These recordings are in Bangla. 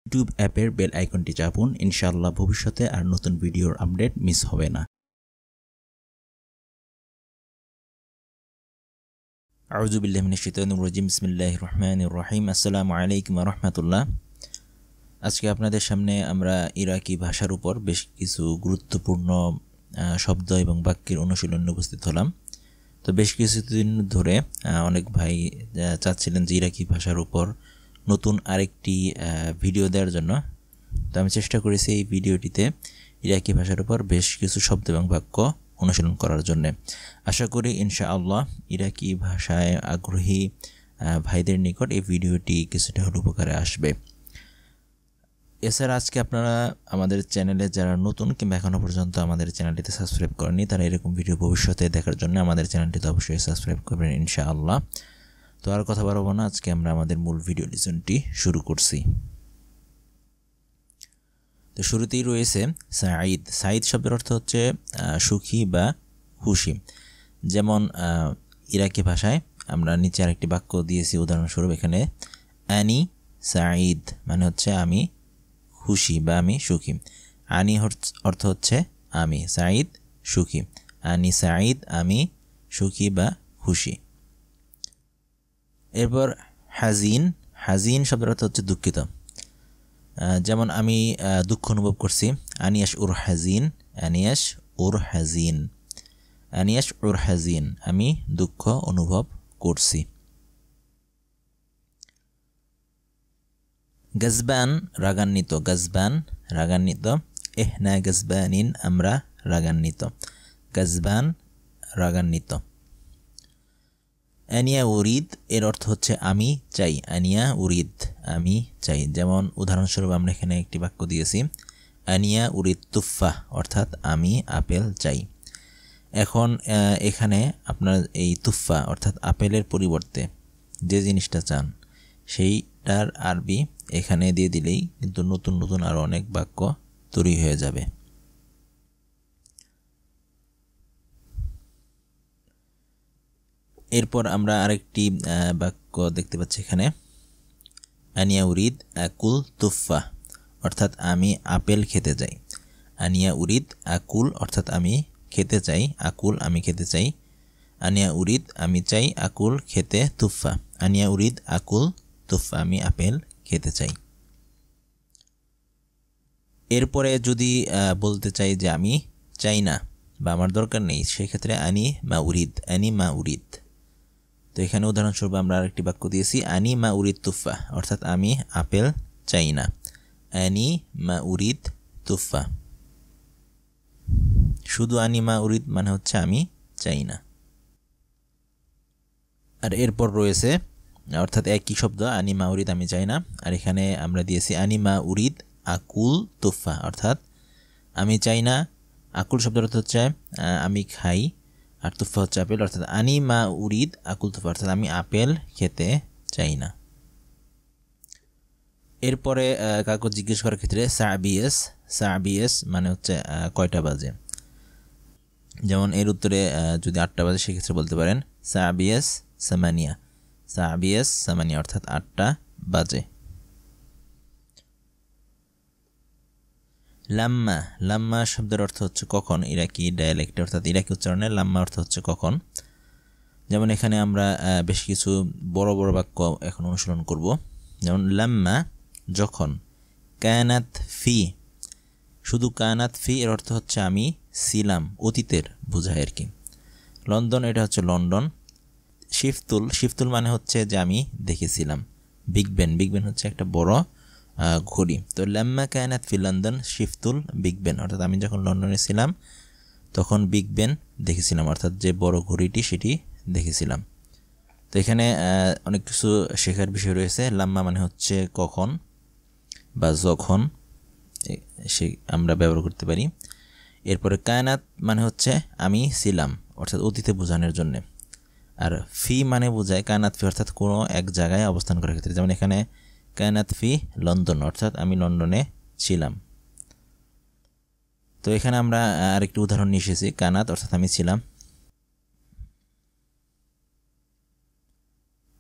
ইউটিউব অ্যাপের বেল আইকনটি চাপুন। ইনশাআল্লাহ ভবিষ্যতে আর নতুন ভিডিওর আপডেট মিস হবে না। আউযু বিল্লাহি মিনাশ শাইতানির রাজিম। বিসমিল্লাহির রহমানির রহিম। আসসালামু আলাইকুম ওয়া রাহমাতুল্লাহ। আজকে আপনাদের সামনে আমরা ইরাকি ভাষার উপর বেশ কিছু গুরুত্বপূর্ণ শব্দ এবং বাক্যের অনুশীলনে উপস্থিত হলাম। তো বেশ কিছুদিন ধরে অনেক ভাই চাচ্ছিলেন যে ইরাকি ভাষার উপর নতুন আরেকটি ভিডিও দেওয়ার জন্য। তো আমি চেষ্টা করেছি এই ভিডিওটিতে ইরাকি ভাষার উপর বেশ কিছু শব্দ এবং বাক্য অনুশীলন করার জন্য। আশা করি ইনশাআল্লাহ ইরাকি ভাষায় আগ্রহী ভাইদের নিকট এই ভিডিওটি কিছুটা হলেও উপকারে আসবে। এছাড়া আজকে আপনারা আমাদের চ্যানেলে যারা নতুন কিংবা এখনও পর্যন্ত আমাদের চ্যানেলটিতে সাবস্ক্রাইব করেননি, তারা এরকম ভিডিও ভবিষ্যতে দেখার জন্য আমাদের চ্যানেলটিতে অবশ্যই সাবস্ক্রাইব করবেন ইনশাআল্লাহ। তো আর কথা বাড়াবো না, আজকে আমরা আমাদের মূল ভিডিও লেসনটি শুরু করছি। তো শুরুতেই রয়েছে সাঈদ। সাঈদ শব্দের অর্থ হচ্ছে সুখী বা খুশি। যেমন ইরাকি ভাষায় আমরা নিচে আরেকটি বাক্য দিয়েছি উদাহরণস্বরূপ, এখানে আনি সাঈদ মানে হচ্ছে আমি খুশি বা আমি সুখী। আনি অর্থ হচ্ছে আমি, সাঈদ সুখী। আনি সাঈদ আমি সুখী বা খুশি। এরপর হাজিন। হাজিন শব্দের অর্থ হচ্ছে দুঃখিত। যেমন আমি দুঃখ অনুভব করছি, আনিয়াস উর হাজিন, আনিয়াস উর হাজিন, আনিয়াস উর হাজিন আমি দুঃখ অনুভব করছি। গজবান রাগান্বিত। গজবান রাগান্বিত। এহনা গজবানিন আমরা রাগান্বিত। গজবান রাগান্বিত। আনিয়া উরিদ এর অর্থ হচ্ছে আমি চাই। আনিয়া উরিদ আমি চাই। যেমন উদাহরণস্বরূপ আমরা এখানে একটি বাক্য দিয়েছি, আনিয়া উরিদ তুফা অর্থাৎ আমি আপেল চাই। এখন এখানে আপনার এই তুফা অর্থাৎ আপেলের পরিবর্তে যে জিনিসটা চান সেইটার আরবি এখানে দিয়ে দিলেই কিন্তু নতুন নতুন আরও অনেক বাক্য তৈরি হয়ে যাবে। এরপর আমরা আরেকটি বাক্য দেখতে পাচ্ছি এখানে, আনিয়া উরিদ আকুল তুফা অর্থাৎ আমি আপেল খেতে চাই। আনিয়া উরিদ আকুল অর্থাৎ আমি খেতে চাই, আকুল আমি খেতে চাই। আনিয়া উরিদ আমি চাই আকুল খেতে তুফা। আনিয়া উরিদ আকুল তুফা আমি আপেল খেতে চাই। এরপরে যদি বলতে চাই যে আমি চাই না বা আমার দরকার নেই, সেক্ষেত্রে আনি মা উরিদ, আনি মা উরিদ। তো এখানে উদাহরণস্বরূপ আমরা আরেকটি বাক্য দিয়েছি, আনি মা উরিদ তুফা অর্থাৎ আমি আপেল চাই না। আনি মা উরিদ তুফা। শুধু আনি মা উরিদ মানে হচ্ছে আমি চাই না। আর এরপর রয়েছে অর্থাৎ একই শব্দ, আনি মা উরিদ আমি চাই না, আর এখানে আমরা দিয়েছি আনি মা উরিদ আকুল তুফা অর্থাৎ আমি চাই না। আকুল শব্দের অর্থ হচ্ছে আমি খাই, আর তুফা হচ্ছে আপেল, অর্থাৎ আনি মা উরিদ আকুল তুফা অর্থাৎ আমি আপেল খেতে চাই না। এরপরে কাউকে জিজ্ঞেস করার ক্ষেত্রে সাবিয়েস। সাবিয়েস মানে হচ্ছে কয়টা বাজে। যেমন এর উত্তরে যদি 8টা বাজে সেক্ষেত্রে বলতে পারেন সাবিয়েস সামানিয়া। সাবিয়েস সামানিয়া অর্থাৎ 8টা বাজে। লাম্মা। লাম্মা শব্দের অর্থ হচ্ছে কখন। ইরাকি ডায়ালেক্টে অর্থাৎ ইরাকি উচ্চারণে লাম্মা অর্থ হচ্ছে কখন। যেমন এখানে আমরা বেশ কিছু বড় বড় বাক্য এখন অনুসরণ করব। যেমন লাম্মা যখন। কায়নাত ফি, শুধু কায়নাত ফি এর অর্থ হচ্ছে আমি ছিলাম, অতীতের বোঝায় আর কি। লন্ডন এটা হচ্ছে লন্ডন। শিফতুল, শিফতুল মানে হচ্ছে যে আমি দেখেছিলাম। বিগ বেন, বিগ বেন হচ্ছে একটা বড় ঘড়ি। তো লাম্মা কায়নাত ফি লন্ডন শিফতুল বিগ বেন অর্থাৎ আমি যখন লন্ডনে ছিলাম তখন বিগ বেন দেখেছিলাম, অর্থাৎ যে বড় ঘড়িটি সেটি দেখেছিলাম। তো এখানে অনেক কিছু শেখার বিষয় রয়েছে। লাম্মা মানে হচ্ছে কখন বা যখন, সে আমরা ব্যবহার করতে পারি। এরপরে কায়নাত মানে হচ্ছে আমি ছিলাম অর্থাৎ অতীতে বোঝানোর জন্য। আর ফি মানে বোঝায় কায়নাত ফি অর্থাৎ কোনো এক জায়গায় অবস্থান করার ক্ষেত্রে। যেমন এখানে কায়নাত ফি লন্ডন অর্থাৎ আমি লন্ডনে ছিলাম। তো এখানে আমরা আরেকটি উদাহরণ নিয়ে এসেছি, কায়নাত অর্থাৎ আমি ছিলাম।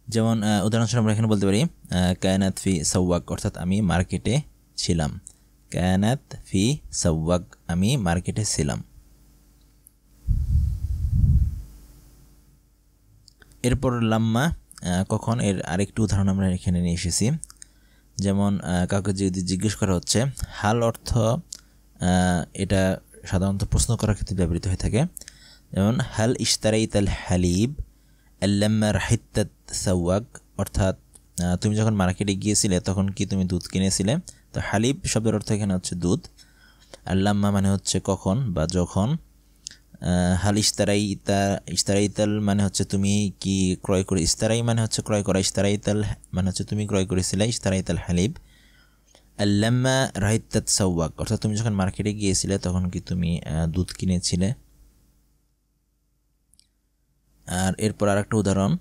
যেমন উদাহরণস্বরূপ আমরা এখানে বলতে পারি কায়নাত ফি সাওয়াক অর্থাৎ আমি মার্কেটে ছিলাম। কানাত ফি সাওয়াক, আমি মার্কেটে ছিলাম। এরপর লাম্মা কখন, এর আরেকটি উদাহরণ আমরা এখানে নিয়ে এসেছি। যেমন কাউকে যদি জিজ্ঞেস করা হচ্ছে, হাল অর্থ এটা সাধারণত প্রশ্ন করার ক্ষেত্রে ব্যবহৃত হয়ে থাকে। যেমন হাল ইশতারাইতাল হালিব আল্লাম্মা রাহিত্তাত সাওয়াক, অর্থাৎ তুমি যখন মার্কেটে গিয়েছিলে তখন কি তুমি দুধ কিনেছিলে। তো হালিব শব্দের অর্থ এখানে হচ্ছে দুধ, আল্লাম্মা মানে হচ্ছে কখন বা যখন। হাল ইশতারাইতাল মানে হচ্ছে তুমি কি ক্রয় করে, ইশতারাই মানে হচ্ছে ক্রয় করা, ইশতারাইতাল মানে হচ্ছে তুমি ক্রয় করেছিলে, ইশতারাইতাল হালিব। আল্লাম্মা রাহিত্তাত সাওয়াক, অর্থাৎ তুমি যখন মার্কেটে গিয়েছিলে তখন কি তুমি দুধ কিনেছিলে। আর এরপর আরেকটা উদাহরণ,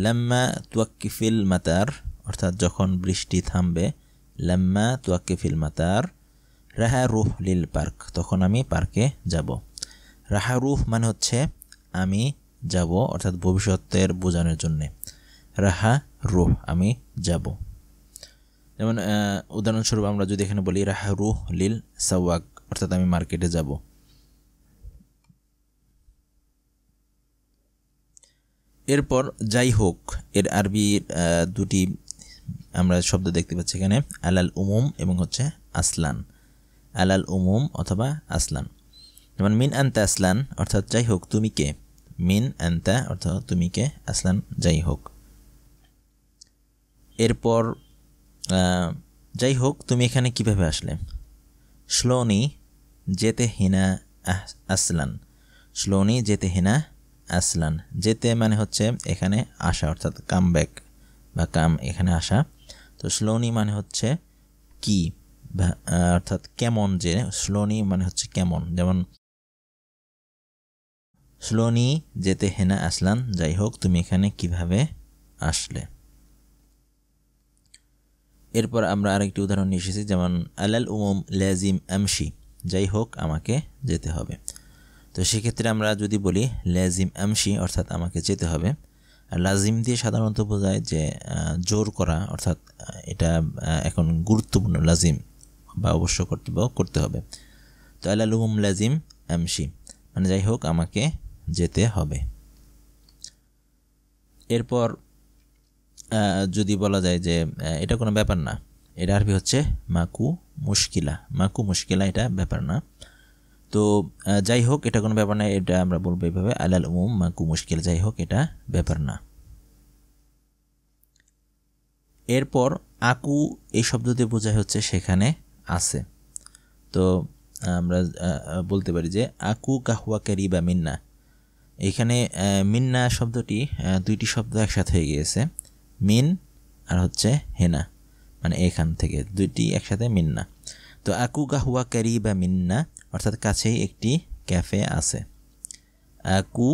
লাম্মা তুয়াক্কিফিল মাতার, অর্থাৎ যখন বৃষ্টি থামবে। লাম্মা তুয়াক্কিফিল মাতার রাহা রুহ লিল পার্ক, তখন আমি পার্কে যাব। রাহা রুহ মানে হচ্ছে আমি যাব, অর্থাৎ ভবিষ্যতের বোঝানোর জন্যে। রাহা রুহ আমি যাব। যেমন উদাহরণস্বরূপ আমরা যদি এখানে বলি রাহা রুহ লিল সাওয়াক, অর্থাৎ আমি মার্কেটে যাব। এরপর যাই হোক, এর আরবি দুটি আমরা শব্দ দেখতে পাচ্ছি এখানে, আলাল উমুম এবং হচ্ছে আসলান। আলাল উমুম অথবা আসলান। যেমন মিন আনতা আসলান, অর্থাৎ যাই হোক তুমি কে। মিন আনতা অর্থাৎ তুমি কে, আসলান যাই হোক। এরপর যাই হোক তুমি এখানে কিভাবে আসলে। শ্লোনি যেতে হিনা আসলান, শ্লোনি যেতে হিনা আসলান। যেতে মানে হচ্ছে এখানে আসা, অর্থাৎ কাম ব্যাক বা কাম এখানে আসা। তো শ্লোনি মানে হচ্ছে কি, অর্থাৎ কেমন, যে শ্লোনি মানে হচ্ছে কেমন। যেমন শ্লোনি যেতে হেনা আসলান, যাই হোক তুমি এখানে কিভাবে আসলে। এরপর আমরা আরেকটি উদাহরণ নিয়ে এসেছি, যেমন আলাল উমুম লাজিম আমশি, যাই হোক আমাকে যেতে হবে। তো সেক্ষেত্রে আমরা যদি বলি লাজিম আমশি, অর্থাৎ আমাকে যেতে হবে। আর লাজিম দিয়ে সাধারণত বোঝায় যে জোর করা, অর্থাৎ এটা এখন গুরুত্বপূর্ণ, লাজিম বা অবশ্য করতে হবে। তো আলাল উমুম লাজিম আমশি মানে যাই হোক আমাকে যেতে হবে। এরপর যদি বলা যায় যে এটা কোনো ব্যাপার না, এটা আরবি হচ্ছে মাকু মুশকিলা। মাকু মুশকিলা এটা ব্যাপার না। তো যাই হোক এটা কোনো ব্যাপার না, এটা আমরা বলবো এইভাবে, আলাল উমুম মাকু মুশকিল, যাই হোক এটা ব্যাপার না। এরপর আকু এই শব্দ দিয়ে বোঝায় হচ্ছে সেখানে আছে। তো আমরা বলতে পারি যে আকু কাহুয়া কারিবা মিন্না। এখানে মিন্না শব্দটি দুইটি শব্দ একসাথে হয়ে গিয়েছে, মিন আর হচ্ছে হেনা, মানে এখান থেকে দুইটি একসাথে মিন্না। তো আকু গাহুয়া কারিবা মিন্না অর্থাৎ কাছেই একটি ক্যাফে আছে। আকু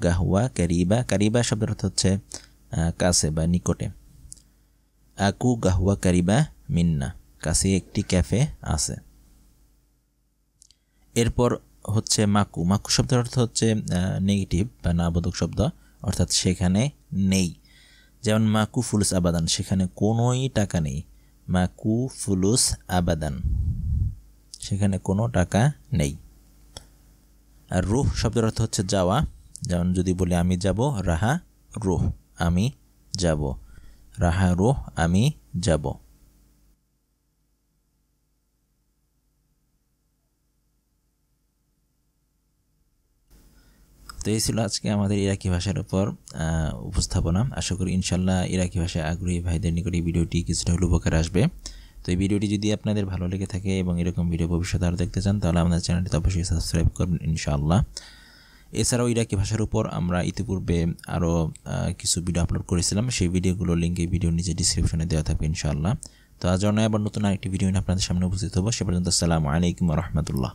গাহুয়া কারিবা, কারিবা শব্দের অর্থ হচ্ছে কাছে বা নিকটে। আকু গাহুয়া কারিবা মিন্না, কাছেই একটি ক্যাফে আছে। এরপর হচ্ছে মাকু, মাকু শব্দের অর্থ হচ্ছে নেগেটিভ বা নাবোধক শব্দ, অর্থাৎ সেখানে নেই। যেমন মাকু ফুলুস আবাদান, সেখানে কোনোই টাকা নেই। মাকু ফুলুস আবাদান, সেখানে কোনো টাকা নেই। আর রুহ শব্দের অর্থ হচ্ছে যাওয়া। যেমন যদি বলি আমি যাব, রাহা রুহ আমি যাব, রাহা রুহ আমি যাব। তো এই ছিল আজকে আমাদের ইরাকি ভাষার উপর উপস্থাপনা। আশা করি ইনশাল্লাহ ইরাকি ভাষায় আগ্রহী ভাইদের নিকট এই ভিডিওটি কিছুটা হলেও উপকার আসবে। তো এই ভিডিওটি যদি আপনাদের ভালো লেগে থাকে এবং এরকম ভিডিও ভবিষ্যতে আরও দেখতে চান তাহলে আমাদের চ্যানেলটি অবশ্যই সাবস্ক্রাইব করবেন ইনশাআল্লাহ। এছাড়াও ইরাকি ভাষার উপর আমরা ইতিপূর্বে আরও কিছু ভিডিও আপলোড করেছিলাম, সেই ভিডিওগুলোর লিঙ্ক এই ভিডিওর নিচে ডিসক্রিপশনে দেওয়া থাকবে ইনশাআল্লাহ। তো আজ নয় আবার নতুন আরেকটি ভিডিও নিয়ে আপনাদের সামনে উপস্থিত হবো। সে পর্যন্ত আসসালামু আলাইকুম ওয়া রাহমাতুল্লাহ।